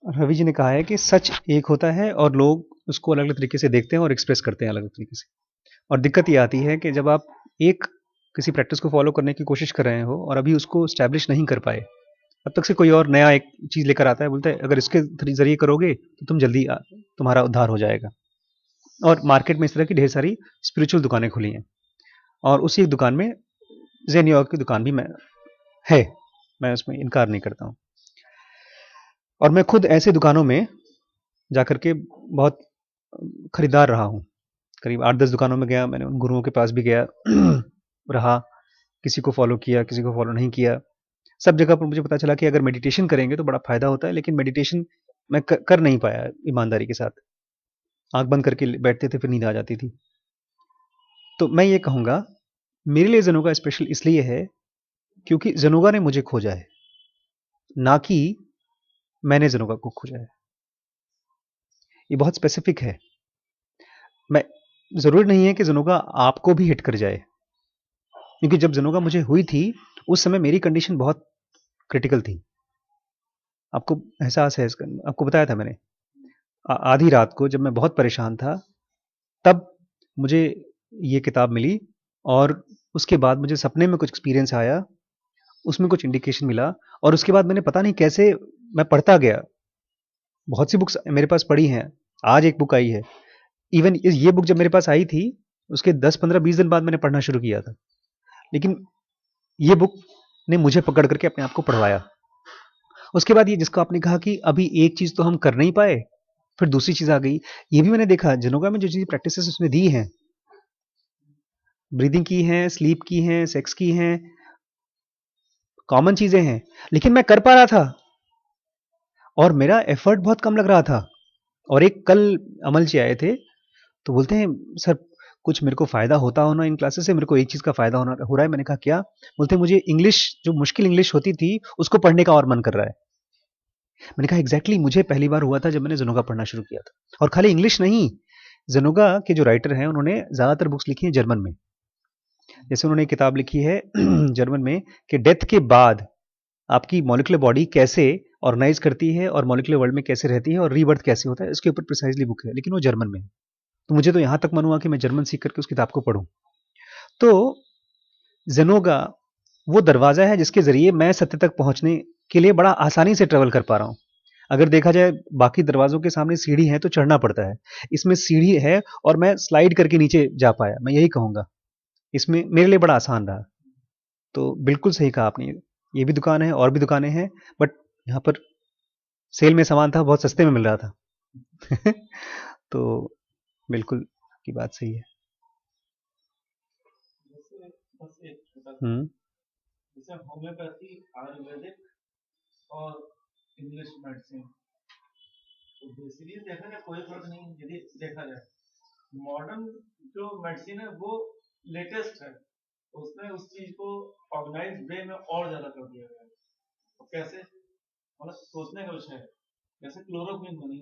रवि जी ने कहा है कि सच एक होता है और लोग उसको अलग-अलग तरीके से देखते हैं और एक्सप्रेस करते हैं अलग-अलग तरीके से। और दिक्कत ये आती है कि जब आप एक किसी प्रैक्टिस को फ़ॉलो करने की कोशिश कर रहे हो और अभी उसको एस्टैब्लिश नहीं कर पाए, तब तक से कोई और नया एक चीज़ लेकर आता है, बोलता है अगर इसके ज़रिए करोगे तो तुम जल्दी तुम्हारा उद्धार हो जाएगा। और मार्केट में इस तरह की ढेर सारी स्पिरिचुअल दुकानें खुली हैं और उसी एक दुकान में ज़ेन योग की दुकान भी मैं है, मैं उसमें इनकार नहीं करता हूँ। और मैं खुद ऐसे दुकानों में जाकर के बहुत खरीदार रहा हूँ। करीब 8-10 दुकानों में गया, मैंने उन गुरुओं के पास भी गया रहा, किसी को फ़ॉलो किया, किसी को फ़ॉलो नहीं किया। सब जगह पर मुझे पता चला कि अगर मेडिटेशन करेंगे तो बड़ा फ़ायदा होता है, लेकिन मेडिटेशन मैं कर नहीं पाया ईमानदारी के साथ। आँख बंद करके बैठते थे, फिर नींद आ जाती थी। तो मैं ये कहूँगा, मेरे लिए ज़ेनोगा स्पेशल इसलिए है, क्योंकि ज़ेनोगा ने मुझे खोजा है, ना कि मैंने ज़ेनोगा को खोजा है। ये बहुत स्पेसिफिक है। मैं ज़रूरी नहीं है कि ज़ेनोगा आपको भी हिट कर जाए, क्योंकि जब ज़ेनोगा मुझे हुई थी, उस समय मेरी कंडीशन बहुत क्रिटिकल थी। आपको एहसास है इसका, आपको बताया था मैंने। आधी रात को जब मैं बहुत परेशान था, तब मुझे ये किताब मिली और उसके बाद मुझे सपने में कुछ एक्सपीरियंस आया, उसमें कुछ इंडिकेशन मिला और उसके बाद मैंने पता नहीं कैसे मैं पढ़ता गया। बहुत सी बुक्स मेरे पास पड़ी हैं, आज एक बुक आई है। इवन ये बुक जब मेरे पास आई थी, उसके 10, 15, 20 दिन बाद मैंने पढ़ना शुरू किया था। लेकिन ये बुक ने मुझे पकड़ करके अपने आप को पढ़वाया। उसके बाद ये जिसको आपने कहा कि अभी एक चीज़ तो हम कर नहीं पाए, फिर दूसरी चीज़ आ गई। ये भी मैंने देखा, जेनोगा में जो चीज़ प्रैक्टिसेस उसने दी हैं, ब्रीदिंग की हैं, स्लीप की हैं, सेक्स की हैं, कॉमन चीज़ें हैं, लेकिन मैं कर पा रहा था और मेरा एफर्ट बहुत कम लग रहा था। और एक कल अमल जी आए थे, तो बोलते हैं, "सर, कुछ मेरे को फ़ायदा होता हो ना इन क्लासेस से? मेरे को एक चीज़ का फ़ायदा होना हो रहा है।" मैंने कहा, "क्या?" बोलते हैं, "मुझे इंग्लिश जो मुश्किल इंग्लिश होती थी, उसको पढ़ने का और मन कर रहा है।" मैंने कहा, "एग्ज़ैक्टली मुझे पहली बार हुआ था जब मैंने ज़ेनोगा पढ़ना शुरू किया था।" और खाली इंग्लिश नहीं, ज़ेनोगा के जो राइटर हैं, उन्होंने ज़्यादातर बुक्स लिखी हैं जर्मन में। जैसे उन्होंने एक किताब लिखी है जर्मन में कि डेथ के बाद आपकी मॉलिक्यूलर बॉडी कैसे ऑर्गेनाइज करती है और मॉलिक्यूलर वर्ल्ड में कैसे रहती है और रीबर्थ कैसे होता है, इसके ऊपर प्रिसाइजली बुक है, लेकिन वो जर्मन में है। तो मुझे तो यहाँ तक मन हुआ कि मैं जर्मन सीख करके उस किताब को पढूँ। तो ज़ेनोगा वो दरवाज़ा है जिसके ज़रिए मैं सत्य तक पहुँचने के लिए बड़ा आसानी से ट्रैवल कर पा रहा हूँ। अगर देखा जाए बाकी दरवाज़ों के सामने सीढ़ी है तो चढ़ना पड़ता है। इसमें सीढ़ी है और मैं स्लाइड करके नीचे जा पाया, मैं यही कहूँगा। इसमें मेरे लिए बड़ा आसान रहा। तो बिल्कुल सही कहा आपने। ये भी दुकान है और भी दुकानें हैं, बट यहाँ पर सेल में सामान था, बहुत सस्ते में मिल रहा था। तो बिल्कुल आपकी बात सही है। जैसे बस एक छोटा सा, हुँ, जैसे होम्योपैथी, आयुर्वेदिक और इंग्लिश मेडिसिन, तो बेसिकली देखा जाए कोई फर्क नहीं है यदि देखा जाए। मॉडर्न जो मेडिसिन है वो लेटेस्ट है, तो उसने उस चीज को ऑर्गेनाइज वे में और ज्यादा कर दिया गया है। तो कैसे, मतलब सोचने का विषय है। जैसे क्लोरोक्विन बनी